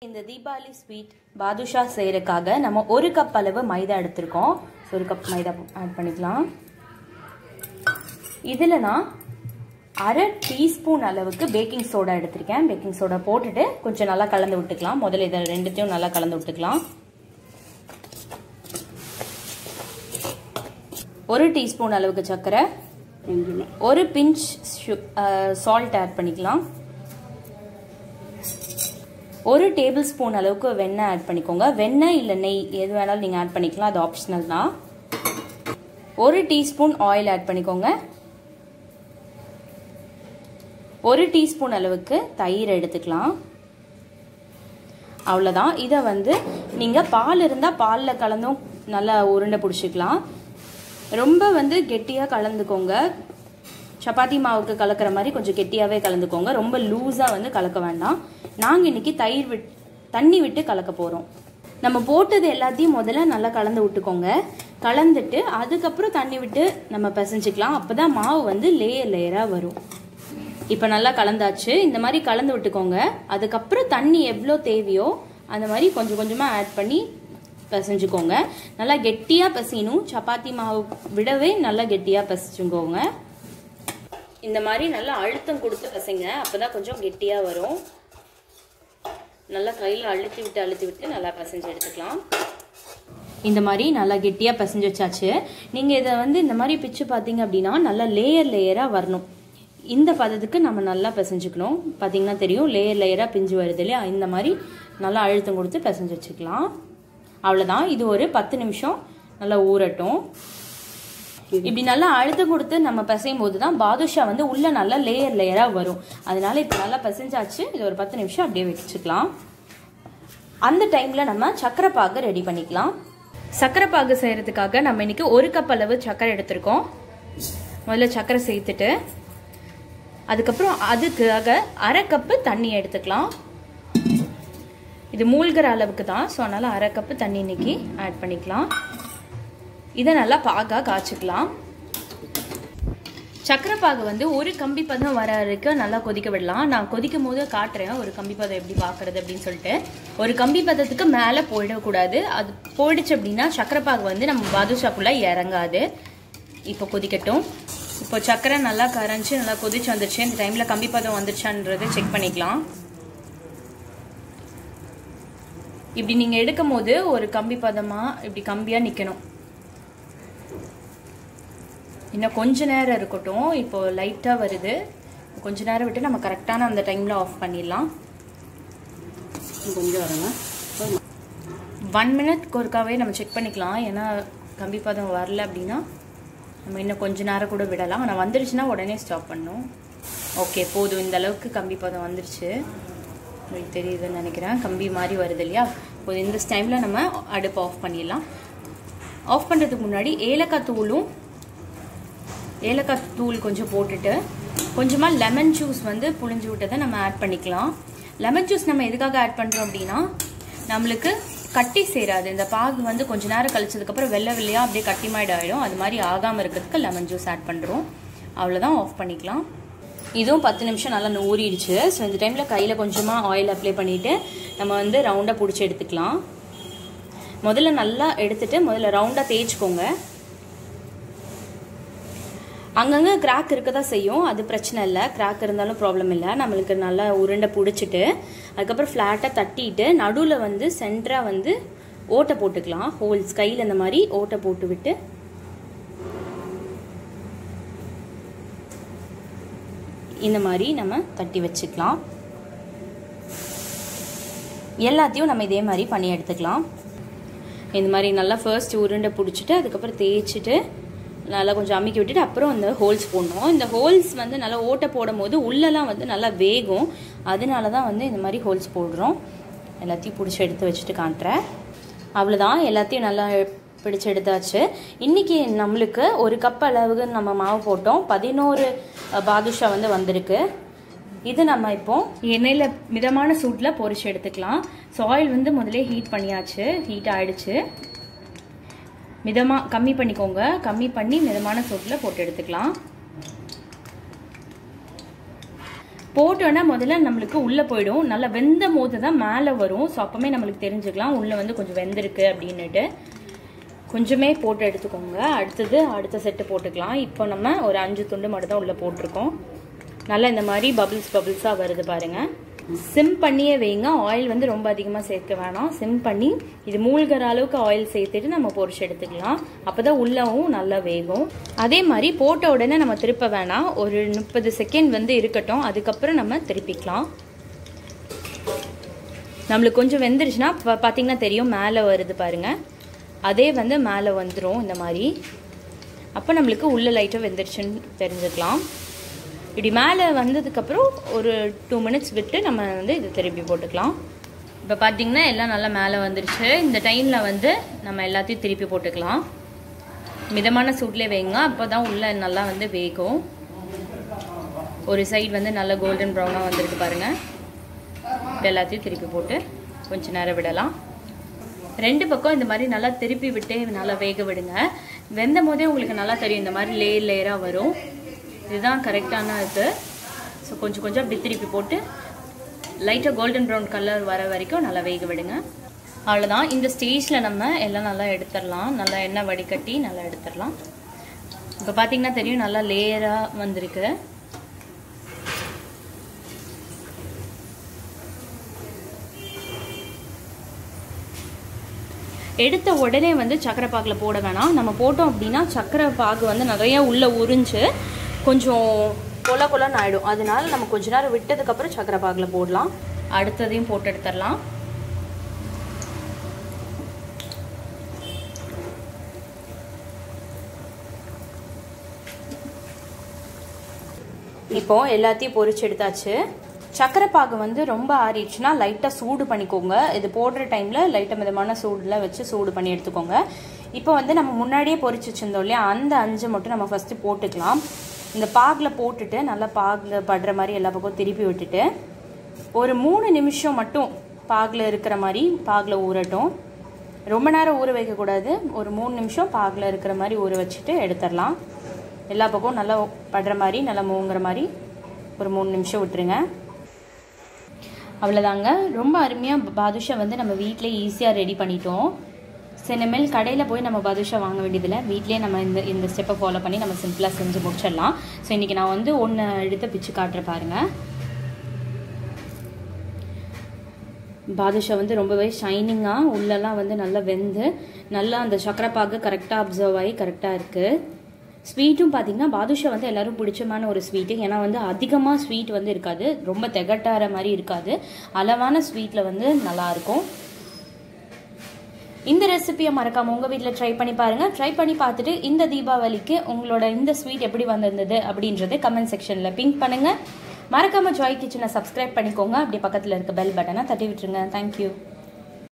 இந்த தீபாவளி ஸ்வீட் பாதுஷா செய்யறதுக்காக நம்ம 1 கப் அளவு மைதா எடுத்துருக்கோம். 1 கப் மைதா ஆட் பண்ணிக்கலாம். இதில் நான் 1/2 டீஸ்பூன் அளவுக்கு பேக்கிங் சோடா எடுத்திருக்கேன். பேக்கிங் சோடா போட்டுட்டு கொஞ்சம் நல்லா கலந்து விட்டுக்கலாம். முதல்ல இதை ரெண்டுத்தையும் நல்லா கலந்து விட்டுக்கலாம். 1 டீஸ்பூன் அளவுக்கு சர்க்கரை, 1 பிஞ்ச் சால்ட் ஆட் பண்ணிக்கலாம். 1 டேபிள் ஸ்பூன் அளவுக்கு வெண்ணெய் ஆட் பண்ணிக்கோங்க. வெண்ணெய் இல்லை நெய் எது வேணாலும் நீங்கள் ஆட் பண்ணிக்கலாம், அது ஆப்ஷனல் தான். 1 டீஸ்பூன் ஆயில் ஆட் பண்ணிக்கோங்க. 1 டீஸ்பூன் அளவுக்கு தயிர் எடுத்துக்கலாம். அவ்வளோதான். இதை நீங்கள் பால் இருந்தால் பாலில் கலந்தும் நல்லா உருண்டை பிடிச்சிக்கலாம். ரொம்ப கெட்டியாக கலந்துக்கோங்க. சப்பாத்தி மாவுக்கு கலக்கிற மாதிரி கொஞ்சம் கெட்டியாகவே கலந்துக்கோங்க. ரொம்ப லூஸாக கலக்க வேண்டாம். நாங்கள் இன்னைக்கு தண்ணி விட்டு கலக்க போகிறோம். நம்ம போட்டது எல்லாத்தையும் முதல்ல நல்லா கலந்து விட்டுக்கோங்க. கலந்துட்டு அதுக்கப்புறம் தண்ணி விட்டு நம்ம பிசைஞ்சிக்கலாம். அப்போ தான் மாவு லேயர் லேயராக வரும். இப்போ நல்லா கலந்தாச்சு. இந்த மாதிரி கலந்து விட்டுக்கோங்க. அதுக்கப்புறம் தண்ணி எவ்வளோ தேவையோ அந்த மாதிரி கொஞ்சம் கொஞ்சமாக ஆட் பண்ணி பிசைஞ்சுக்கோங்க. நல்லா கெட்டியாக பிசையணும். சப்பாத்தி மாவு விடவே நல்லா கெட்டியாக பிசைச்சுக்கோங்க. இந்த மாதிரி நல்லா அழுத்தம் கொடுத்து பிசைங்க. அப்போ தான் கொஞ்சம் கெட்டியாக வரும். நல்லா கையில் அழுத்தி விட்டு நல்லா பிசைஞ்சு எடுத்துக்கலாம். இந்த மாதிரி நல்லா கெட்டியாக பிசைஞ்சு வச்சாச்சு. நீங்கள் இதை இந்த மாதிரி பிச்சு பார்த்தீங்க அப்படின்னா நல்லா லேயர் லேயராக வரணும். இந்த பதத்துக்கு நம்ம நல்லா பிசைஞ்சுக்கணும். பார்த்தீங்கன்னா தெரியும், லேயர் லேயராக பிஞ்சு வருது இல்லையா? இந்த மாதிரி நல்லா அழுத்தம் கொடுத்து பிசைஞ்சு வச்சுக்கலாம். அவ்வளோதான். இது ஒரு 10 நிமிஷம் நல்லா ஊறட்டும். இப்படி நல்லா அழுத்தம் கொடுத்து நம்ம பிசையும் போது தான் பாதுஷா உள்ள நல்லா லேயர் லேயராக வரும். அதனால இப்போ நல்லா பிசைஞ்சாச்சு. இது ஒரு 10 நிமிஷம் அப்படியே வச்சுக்கலாம். அந்த டைமில் நம்ம சக்கரை பாகு ரெடி பண்ணிக்கலாம். சக்கரை பாகு செய்கிறதுக்காக நம்ம இன்னைக்கு 1 கப் அளவு சக்கரை எடுத்திருக்கோம். முதல்ல சக்கரை சேர்த்துட்டு அதுக்கப்புறம் அதுக்காக 1/2 கப்பு தண்ணி எடுத்துக்கலாம். இது மூழ்கிற அளவுக்கு தான். ஸோ அதனால் 1/2 கப்பு தண்ணி இன்னைக்கு ஆட் பண்ணிக்கலாம். இதை நல்லா பாகா காய்ச்சிக்கலாம். சக்கரை பாகு ஒரு கம்பி பதம் வர வரைக்கும் நல்லா கொதிக்க விடலாம். நான் கொதிக்கும் போது காட்டுறேன் ஒரு கம்பி பதம் எப்படி பார்க்கறது அப்படின்னு சொல்லிட்டு. ஒரு கம்பி பதத்துக்கு மேலே போயிடக்கூடாது. அது போயிடுச்சு அப்படின்னா சக்கரை பாகு நம்ம பாதுஷாக்குள்ளே இறங்காது. இப்போ கொதிக்கட்டும். இப்போ சக்கரை நல்லா கரைஞ்சி நல்லா கொதிச்சு வந்துருச்சு. இந்த டைமில் கம்பி பதம் வந்துருச்சான்றதை செக் பண்ணிக்கலாம். இப்படி நீங்கள் எடுக்கும் போது ஒரு கம்பி பதமாக இப்படி கம்பியாக நிற்கணும். இன்னும் கொஞ்ச நேரம் இருக்கட்டும். இப்போ லைட்டாக வருது. கொஞ்ச நேரம் விட்டு நம்ம கரெக்டான அந்த டைமில் ஆஃப் பண்ணிடலாம். கொஞ்சம் வருங்க. 1 மினிட்க்கு ஒருக்காவே நம்ம செக் பண்ணிக்கலாம். ஏன்னா கம்பி பதம் வரல அப்படின்னா நம்ம இன்னும் கொஞ்ச நேரம் கூட விடலாம். ஆனால் வந்துருச்சுன்னா உடனே ஸ்டாப் பண்ணணும். ஓகே, போதும். இந்த அளவுக்கு கம்பி பதம் வந்துருச்சு. உங்களுக்கு தெரியுதுன்னு நினைக்கிறேன். கம்பி மாதிரி வருது இல்லையா? இப்போ இந்த டைமில் நம்ம அடுப்பு ஆஃப் பண்ணிடலாம். ஆஃப் பண்ணுறதுக்கு முன்னாடி ஏலக்காய் தூள் கொஞ்சம் போட்டுட்டு கொஞ்சமாக லெமன் ஜூஸ் புழிஞ்சு விட்டதை நம்ம ஆட் பண்ணிக்கலாம். லெமன் ஜூஸ் நம்ம எதுக்காக ஆட் பண்ணுறோம் அப்படின்னா நம்மளுக்கு கட்டி சேராது. இந்த பாகு கொஞ்ச நேரம் கழிச்சதுக்கப்புறம் வெள்ளை வெள்ளையாக அப்படியே கட்டி மாதிரி ஆகிடும். அது மாதிரி ஆகாமல் இருக்கிறதுக்கு லெமன் ஜூஸ் ஆட் பண்ணுறோம். அவ்வளோதான், ஆஃப் பண்ணிக்கலாம். இதுவும் 10 நிமிஷம் நல்லா ஊறிடுச்சு. ஸோ இந்த டைமில் கையில் கொஞ்சமாக ஆயில் அப்ளை பண்ணிவிட்டு நம்ம ரவுண்டாக பிடிச்சி எடுத்துக்கலாம். முதல்ல நல்லா எடுத்துட்டு முதல்ல ரவுண்டாக தேய்ச்சிக்கோங்க. அங்கங்கே கிராக் இருக்க தான் செய்யும். அது பிரச்சனை இல்லை. கிராக் இருந்தாலும் ப்ராப்ளம் இல்லை. நம்மளுக்கு நல்லா உருண்டை பிடிச்சிட்டு அதுக்கப்புறம் ஃப்ளாட்டாக தட்டிட்டு நடுவில் சென்டராக ஓட்டை போட்டுக்கலாம். ஹோல்ஸ் கையில் இந்த மாதிரி ஓட்டை போட்டு விட்டு இந்த மாதிரி நம்ம தட்டி வச்சுக்கலாம். எல்லாத்தையும் நம்ம இதே மாதிரி பண்ணி எடுத்துக்கலாம். இந்த மாதிரி நல்லா ஃபர்ஸ்ட் உருண்டை பிடிச்சிட்டு அதுக்கப்புறம் தேய்ச்சிட்டு நல்லா கொஞ்சம் அமுக்கி விட்டுட்டு அப்புறம் இந்த ஹோல்ஸ் போடணும். இந்த ஹோல்ஸ் நல்லா ஓட்டை போடும் போது உள்ளெல்லாம் நல்லா வேகும். அதனால தான் இந்த மாதிரி ஹோல்ஸ் போடுறோம். எல்லாத்தையும் பிடிச்சி எடுத்து வச்சுட்டு காட்டுறேன். அவ்வளோதான், எல்லாத்தையும் நல்லா பிடிச்சி எடுத்தாச்சு. இன்றைக்கி நம்மளுக்கு 1 கப் அளவுக்கு நம்ம மாவு போட்டோம். 11 பாதுஷா வந்திருக்கு. இது நம்ம இப்போ எண்ணெயில் மிதமான சூட்டில் பொரிச்சு எடுத்துக்கலாம். ஸோ ஆயில் முதலே ஹீட் பண்ணியாச்சு. ஹீட் ஆகிடுச்சு. கம்மி பண்ணிக்கோங்க. கம்மி பண்ணி மிதமான சூட்டில் போட்டு எடுத்துக்கலாம். போட்டோன்னா முதல்ல நம்மளுக்கு உள்ளே போயிடும். நல்லா வெந்த போது தான் மேலே வரும். ஸோ அப்போமே நம்மளுக்கு தெரிஞ்சுக்கலாம் உள்ளே வந்து கொஞ்சம் வெந்திருக்கு அப்படின்னுட்டு. கொஞ்சமே போட்டு எடுத்துக்கோங்க. அடுத்த செட்டு போட்டுக்கலாம். இப்போ நம்ம ஒரு 5 துண்டு மட்டும் தான் உள்ளே போட்டிருக்கோம். நல்லா இந்த மாதிரி பபிள்ஸாக வருது பாருங்கள். சிம் பண்ணியே வைங்க. ஆயில் வந்து ரொம்ப அதிகமாக சேர்க்க வேணாம். சிம் பண்ணி இது மூழ்கிற அளவுக்கு ஆயில் சேர்த்துட்டு நம்ம பொரிச்சு எடுத்துக்கலாம். அப்போ தான் உள்ளவும் நல்லா வேகும். அதே மாதிரி போட்ட உடனே நம்ம திருப்ப வேணாம். ஒரு 30 செகண்ட் வந்து இருக்கட்டும். அதுக்கப்புறம் நம்ம திருப்பிக்கலாம். நம்மளுக்கு கொஞ்சம் வெந்துருச்சுன்னா பார்த்தீங்கன்னா தெரியும் மேலே வருது பாருங்கள். அதே வந்து மேலே வந்துடும் இந்த மாதிரி. அப்போ நம்மளுக்கு உள்ள லைட்டாக வெந்துருச்சுன்னு தெரிஞ்சுக்கலாம். இப்படி மேலே வந்ததுக்கப்புறம் ஒரு 2 மினிட்ஸ் விட்டு நம்ம வந்து இது திருப்பி போட்டுக்கலாம். இப்போ பார்த்தீங்கன்னா எல்லாம் நல்லா மேலே வந்துருச்சு. இந்த டைமில் வந்து நம்ம எல்லாத்தையும் திருப்பி போட்டுக்கலாம். மிதமான சூட்லேயே வைங்க. அப்போ தான் உள்ள நல்லா வந்து வேகும். ஒரு சைடு வந்து நல்லா கோல்டன் ப்ரௌனாக வந்துருக்கு பாருங்கள். இப்போ எல்லாத்தையும் திருப்பி போட்டு கொஞ்சம் நேரம் விடலாம். 2 பக்கம் இந்த மாதிரி நல்லா திருப்பி விட்டு நல்லா வேக விடுங்க. வெந்த போதே உங்களுக்கு நல்லா தெரியும் இந்த மாதிரி லேயராக வரும். இதுதான் கரெக்டான இது. ஸோ கொஞ்சம் அப்படி திருப்பி போட்டு லைட்டாக கோல்டன் ப்ரௌன் கலர் வர வரைக்கும் நல்லா வேக விடுங்க. அவ்வளோதான். இந்த ஸ்டேஜில் நம்ம எல்லாம் நல்லா எடுத்துடலாம். நல்லா எண்ணெய் வடிகட்டி நல்லா எடுத்துடலாம். இப்போ பார்த்தீங்கன்னா தெரியும் நல்லா லேயராக வந்திருக்கு. எடுத்த உடனே வந்து சக்கரை பாகில் போட வேணாம். நம்ம போட்டோம் அப்படின்னா சக்கரை பாகு வந்து நிறைய உள்ளே உறிஞ்சு கொஞ்சம் கொலன்னு ஆகிடும். அதனால நம்ம கொஞ்ச நேரம் விட்டதுக்கப்புறம் சக்கரை பாகில் போடலாம். அடுத்ததையும் போட்டு எடுத்துடலாம். இப்போ எல்லாத்தையும் பொரிச்சு எடுத்தாச்சு. சக்கரை பாகு வந்து ரொம்ப ஆறிடுச்சுன்னா லைட்டாக சூடு பண்ணிக்கோங்க. இது போடுற டைமில் லைட்டாக மிதமான சூடில் வச்சு சூடு பண்ணி எடுத்துக்கோங்க. இப்போ வந்து நம்ம முன்னாடியே பொரிச்சு வச்சுருந்தோம் இல்லையா, அந்த 5 மட்டும் நம்ம ஃபஸ்ட்டு போட்டுக்கலாம். இந்த பாகில் போட்டுட்டு நல்லா பாகில் படுற மாதிரி எல்லா பக்கம் திருப்பி விட்டுட்டு ஒரு 3 நிமிஷம் மட்டும் பாகில் இருக்கிற மாதிரி பாகில் ஊறட்டும். ரொம்ப நேரம் ஊற வைக்கக்கூடாது. ஒரு 3 நிமிஷம் பாகில் இருக்கிற மாதிரி ஊற வச்சுட்டு எடுத்துடலாம். எல்லா பக்கம் நல்லா படுற மாதிரி நல்லா மூங்குற மாதிரி ஒரு 3 நிமிஷம் விட்டுருங்க. அவ்வளோதாங்க. ரொம்ப அருமையாக பாதுஷா வந்து நம்ம வீட்டிலே ஈஸியாக ரெடி பண்ணிட்டோம். இனிமேல் கடையில் போய் நம்ம பாதுஷா வாங்க வேண்டியதில்லை. வீட்டிலே நம்ம இந்த ஸ்டெப்பை ஃபாலோ பண்ணி நம்ம சிம்பிளாக செஞ்சு முடிச்சிடலாம். ஸோ இன்றைக்கி நான் வந்து ஒன்று எடுத்து பிச்சு காட்டுறேன் பாருங்கள். பாதுஷா வந்து ரொம்பவே ஷைனிங்காக உள்ளெல்லாம் வந்து நல்லா வெந்து நல்லா அந்த சக்கரை பாகு கரெக்டாக அப்சர்வ் ஆகி கரெக்டாக இருக்குது. ஸ்வீட்டும் பார்த்தீங்கன்னா பாதுஷா வந்து எல்லோரும் பிடிச்சமான ஒரு ஸ்வீட்டு. ஏன்னா வந்து அதிகமாக ஸ்வீட் வந்து இருக்காது, ரொம்ப திகட்டார மாதிரி இருக்காது. அளவான ஸ்வீட்டில் வந்து நல்லாயிருக்கும். இந்த ரெசிபியை மறக்காமல் உங்கள் வீட்டில் ட்ரை பண்ணி பாருங்கள். ட்ரை பண்ணி பார்த்துட்டு இந்த தீபாவளிக்கு உங்களோட இந்த ஸ்வீட் எப்படி வந்திருந்தது அப்படின்றத கமெண்ட் செக்ஷனில் பிங்க் பண்ணுங்கள். மறக்காமல் ஜாய் கிச்சனை சப்ஸ்கிரைப் பண்ணிக்கோங்க. அப்படி பக்கத்தில் இருக்க பெல் பட்டனை தட்டி விட்டுருங்க. தேங்க்யூ.